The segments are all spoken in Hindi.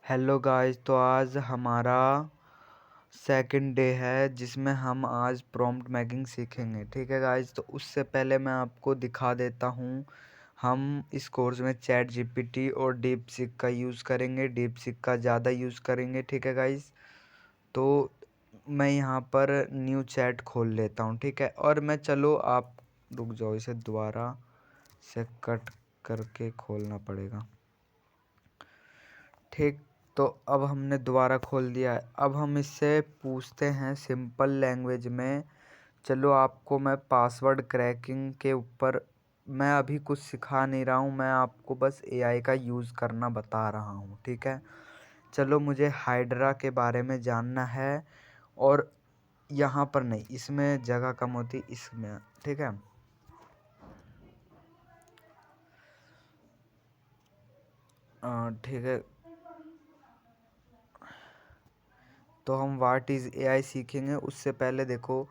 हेलो गाइस, तो आज हमारा सेकंड डे है जिसमें हम आज प्रॉम्प्ट मैगिंग सीखेंगे। ठीक है गाइस, तो उससे पहले मैं आपको दिखा देता हूँ। हम इस कोर्स में चैट जीपीटी और डीपसीक का यूज़ करेंगे। डीपसीक का ज़्यादा यूज़ करेंगे। ठीक है गाइस, तो मैं यहाँ पर न्यू चैट खोल लेता हूँ। ठीक है, और मैं चलो आप रुक जाओ, इसे दोबारा से कट करके खोलना पड़ेगा। ठीक, तो अब हमने दोबारा खोल दिया है। अब हम इससे पूछते हैं सिंपल लैंग्वेज में। चलो आपको मैं पासवर्ड क्रैकिंग के ऊपर मैं अभी कुछ सिखा नहीं रहा हूँ, मैं आपको बस एआई का यूज़ करना बता रहा हूँ। ठीक है, चलो मुझे हाइड्रा के बारे में जानना है। और यहाँ पर नहीं, इसमें जगह कम होती, इसमें। ठीक है, ठीक है, तो हम व्हाट इज़ एआई सीखेंगे। उससे पहले देखो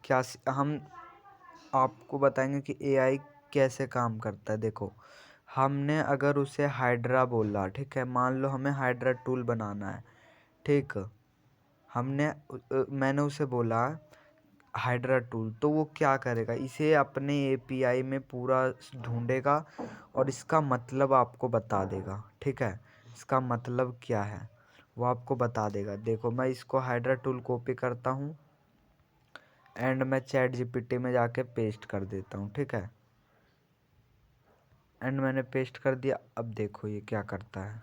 क्या हम आपको बताएंगे कि एआई कैसे काम करता है। देखो, हमने अगर उसे हाइड्रा बोला, ठीक है, मान लो हमें हाइड्रा टूल बनाना है। ठीक, मैंने उसे बोला हाइड्रा टूल, तो वो क्या करेगा, इसे अपने एपीआई में पूरा ढूंढेगा और इसका मतलब आपको बता देगा। ठीक है, इसका मतलब क्या है वो आपको बता देगा। देखो, मैं इसको हाइड्रा टूल कॉपी करता हूँ एंड मैं चैट जीपीटी में जाके पेस्ट कर देता हूँ। ठीक है, एंड मैंने पेस्ट कर दिया। अब देखो ये क्या करता है।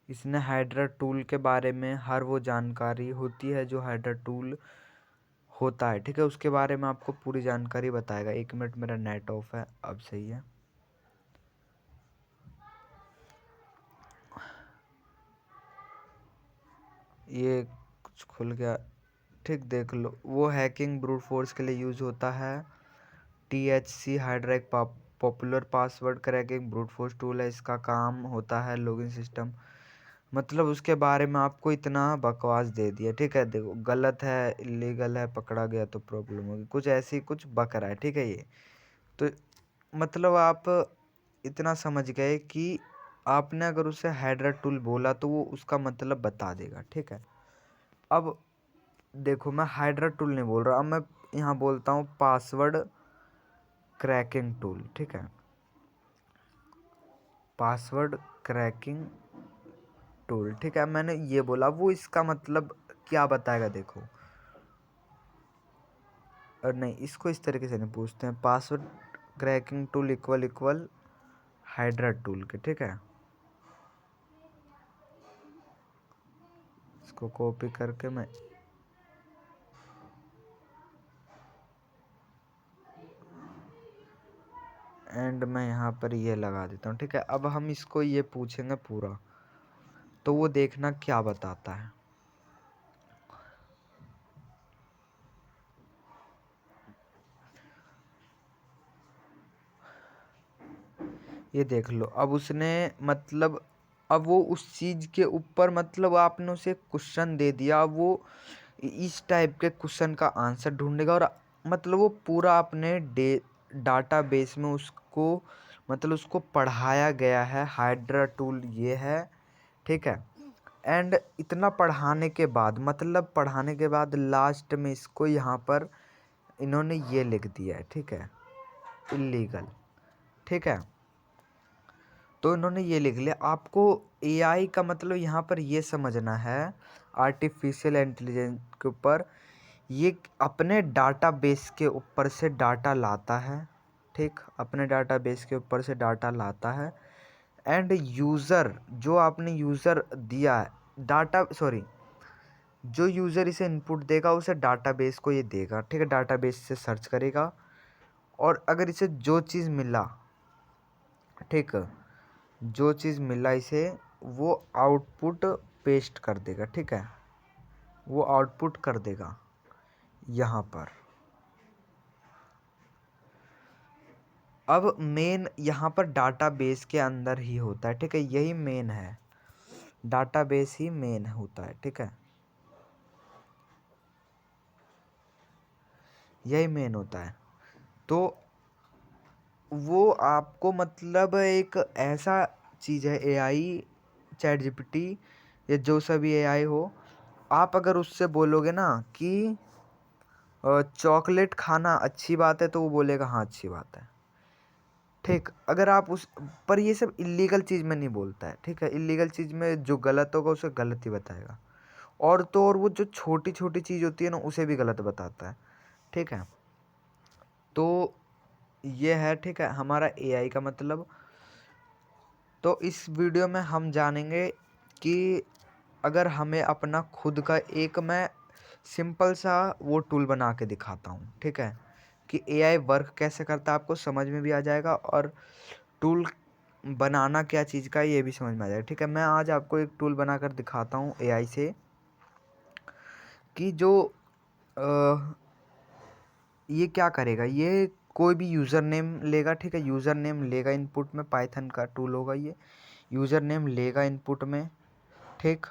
इसने हाइड्रा टूल के बारे में हर वो जानकारी होती है जो हाइड्रा टूल होता है। ठीक है, उसके बारे में आपको पूरी जानकारी बताएगा। 1 मिनट, मेरा नेट ऑफ है, अब सही है। ये कुछ खुल गया। ठीक, देख लो, वो हैकिंग ब्रूट फोर्स के लिए यूज़ होता है। THC हाइड्रा एक popular password cracking brute force tool है। इसका काम होता है लॉगिन सिस्टम, मतलब उसके बारे में आपको इतना बकवास दे दिया। ठीक है, देखो गलत है, इलीगल है, पकड़ा गया तो प्रॉब्लम होगी, कुछ ऐसी कुछ बक रहा है। ठीक है, ये तो मतलब आप इतना समझ गए कि आपने अगर उसे हाइड्रा टूल बोला तो वो उसका मतलब बता देगा। ठीक है, अब देखो मैं हाइड्रा टूल नहीं बोल रहा, अब मैं यहाँ बोलता हूँ पासवर्ड क्रैकिंग टूल। ठीक है, पासवर्ड क्रैकिंग टूल। ठीक है, मैंने ये बोला, वो इसका मतलब क्या बताएगा। देखो, और नहीं, इसको इस तरीके से नहीं पूछते हैं। Password cracking tool equal equal hydra tool के। ठीक है, इसको कॉपी करके मैं एंड मैं यहाँ पर ये लगा देता हूँ। ठीक है, अब हम इसको ये पूछेंगे पूरा, तो वो देखना क्या बताता है। ये देख लो, अब उसने मतलब अब वो उस चीज़ के ऊपर, मतलब आपने उसे क्वेश्चन दे दिया, वो इस टाइप के क्वेश्चन का आंसर ढूंढेगा। और मतलब वो पूरा अपने डाटा बेस में उसको, मतलब उसको पढ़ाया गया है। हाइड्रा टूल ये है। ठीक है, एंड इतना पढ़ाने के बाद, मतलब पढ़ाने के बाद लास्ट में इसको यहाँ पर इन्होंने ये लिख दिया है। ठीक है, इलीगल। ठीक है, तो इन्होंने ये लिख लिया। आपको एआई का मतलब यहाँ पर ये समझना है, आर्टिफिशियल इंटेलिजेंस के ऊपर, ये अपने डाटाबेस के ऊपर से डाटा लाता है। ठीक, अपने डाटाबेस के ऊपर से डाटा लाता है एंड यूज़र, जो आपने यूज़र दिया है डाटा, सॉरी, जो यूज़र इसे इनपुट देगा उसे डाटाबेस को ये देगा। ठीक है, डाटाबेस से सर्च करेगा और अगर इसे जो चीज़ मिला, ठीक, जो चीज़ मिला इसे, वो आउटपुट पेस्ट कर देगा। ठीक है, वो आउटपुट कर देगा यहाँ पर। अब मेन यहाँ पर डाटाबेस के अंदर ही होता है। ठीक है, यही मेन है, डाटाबेस ही मेन होता है। ठीक है, यही मेन होता है। तो वो आपको मतलब एक ऐसा चीज़ है एआई, चैट जीपीटी या जो सभी एआई हो, आप अगर उससे बोलोगे ना कि चॉकलेट खाना अच्छी बात है, तो वो बोलेगा हाँ अच्छी बात है। ठीक, अगर आप उस पर ये सब इलीगल चीज़ में नहीं बोलता है, ठीक है, इलीगल चीज़ में जो गलत होगा उसे गलत ही बताएगा। और तो और वो जो छोटी छोटी चीज़ होती है ना उसे भी गलत बताता है। ठीक है, तो ये है, ठीक है, हमारा एआई का मतलब। तो इस वीडियो में हम जानेंगे कि अगर हमें अपना खुद का एक, मैं सिंपल सा वो टूल बना के दिखाता हूँ, ठीक है, कि एआई वर्क कैसे करता है, आपको समझ में भी आ जाएगा और टूल बनाना क्या चीज़ का है ये भी समझ में आ जाएगा। ठीक है, मैं आज आपको एक टूल बनाकर दिखाता हूँ एआई से कि जो ये क्या करेगा। ये कोई भी यूज़र नेम लेगा, ठीक है, यूज़र नेम लेगा इनपुट में, पाइथन का टूल होगा ये, यूज़र नेम लेगा इनपुट में, ठीक,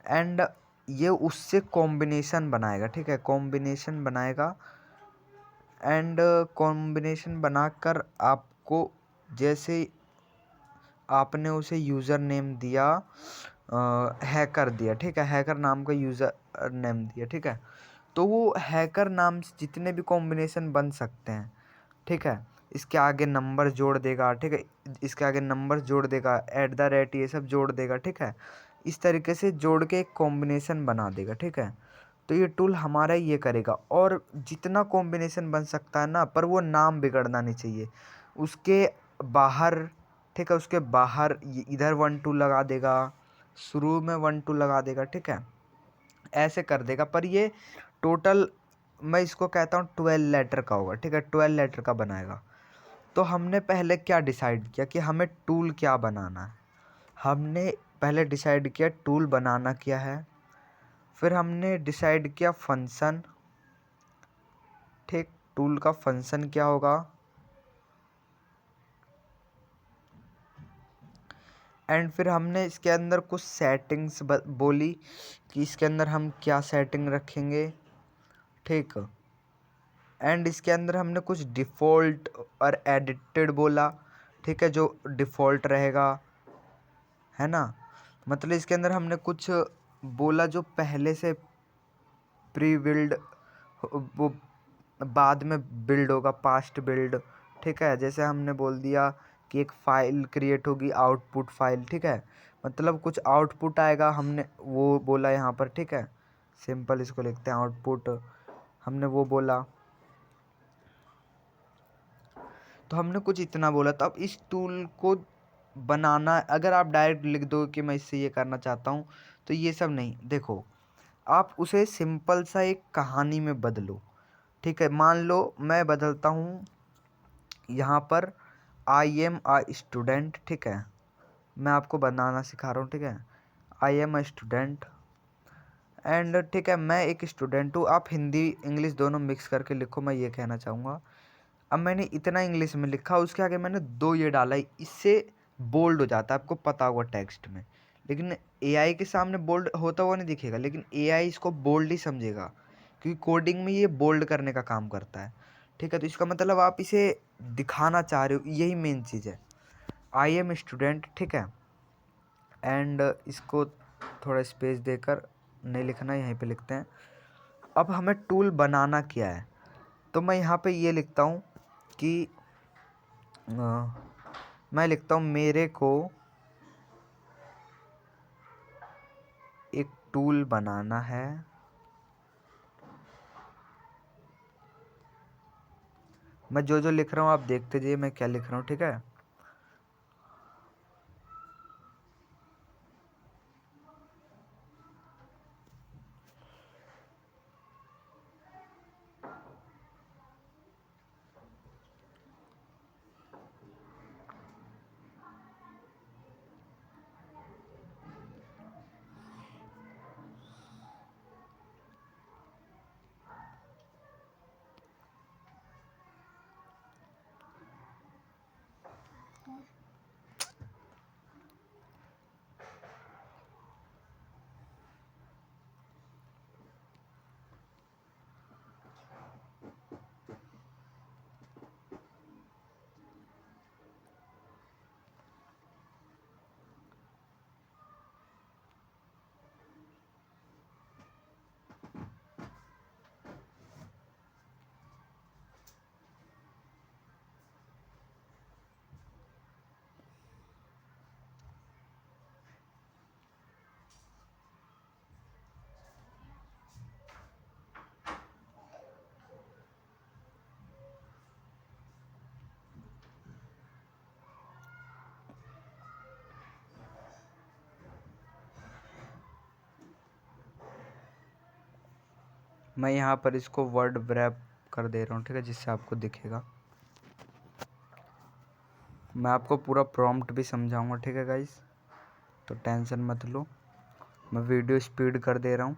एंड ये उससे कॉम्बिनेशन बनाएगा, ठीक है, कॉम्बिनेशन बनाएगा एंड कॉम्बिनेशन बनाकर आपको, जैसे आपने उसे यूज़र नेम दिया, हैकर दिया, ठीक है, हैकर नाम का यूज़र नेम दिया, ठीक है, तो वो हैकर नाम से जितने भी कॉम्बिनेशन बन सकते हैं, ठीक है, इसके आगे नंबर जोड़ देगा, ठीक है, इसके आगे नंबर जोड़ देगा, @ ये सब जोड़ देगा, ठीक है, इस तरीके से जोड़ के एक कॉम्बिनेशन बना देगा, ठीक है। तो ये टूल हमारा ये करेगा, और जितना कॉम्बिनेशन बन सकता है ना, पर वो नाम बिगड़ना नहीं चाहिए उसके बाहर, ठीक है, उसके बाहर इधर 1 2 लगा देगा, शुरू में 1 2 लगा देगा, ठीक है, ऐसे कर देगा। पर ये टोटल, मैं इसको कहता हूँ 12 लेटर का होगा, ठीक है, 12 लेटर का बनाएगा। तो हमने पहले क्या डिसाइड किया कि हमें टूल क्या बनाना है। हमने पहले डिसाइड किया टूल बनाना क्या है, फिर हमने डिसाइड किया फंक्शन, ठीक, टूल का फंक्शन क्या होगा, एंड फिर हमने इसके अंदर कुछ सेटिंग्स बोली कि इसके अंदर हम क्या सेटिंग रखेंगे, ठीक, एंड इसके अंदर हमने कुछ डिफ़ॉल्ट और एडिटेड बोला, ठीक है, जो डिफ़ॉल्ट रहेगा, है ना, मतलब इसके अंदर हमने कुछ बोला जो पहले से प्री बिल्ड, वो बाद में बिल्ड होगा, पास्ट बिल्ड, ठीक है, जैसे हमने बोल दिया कि एक फ़ाइल क्रिएट होगी, आउटपुट फाइल, ठीक है, मतलब कुछ आउटपुट आएगा, हमने वो बोला यहाँ पर, ठीक है, सिंपल इसको लिखते हैं आउटपुट, हमने वो बोला। तो हमने कुछ इतना बोला। तो अब इस टूल को बनाना, अगर आप डायरेक्ट लिख दो कि मैं इससे ये करना चाहता हूँ, तो ये सब नहीं, देखो, आप उसे सिंपल सा एक कहानी में बदलो, ठीक है, मान लो मैं बदलता हूँ यहाँ पर आई एम आ स्टूडेंट, ठीक है, मैं आपको बनाना सिखा रहा हूँ, ठीक है, I am a student and, ठीक है, मैं एक स्टूडेंट हूँ। आप हिंदी इंग्लिश दोनों मिक्स करके लिखो, मैं ये कहना चाहूँगा। अब मैंने इतना इंग्लिश में लिखा, उसके आगे मैंने 2 ये डाला, इससे बोल्ड हो जाता है, आपको पता होगा टेक्स्ट में, लेकिन एआई के सामने बोल्ड होता हुआ नहीं दिखेगा, लेकिन एआई इसको बोल्ड ही समझेगा, क्योंकि कोडिंग में ये बोल्ड करने का काम करता है, ठीक है। तो इसका मतलब आप इसे दिखाना चाह रहे हो, यही मेन चीज़ है, आई एम स्टूडेंट, ठीक है, एंड इसको थोड़ा स्पेस देकर नहीं लिखना, यहीं पे लिखते हैं। अब हमें टूल बनाना क्या है, तो मैं यहाँ पे ये लिखता हूँ कि मैं लिखता हूँ मेरे को एक टूल बनाना है, मैं जो जो लिख रहा हूँ आप देखते जाइए मैं क्या लिख रहा हूँ, ठीक है। मैं यहाँ पर इसको वर्ड रैप कर दे रहा हूँ, ठीक है, जिससे आपको दिखेगा। मैं आपको पूरा प्रॉम्प्ट भी समझाऊंगा, ठीक है गाइस, तो टेंशन मत लो। मैं वीडियो स्पीड कर दे रहा हूँ।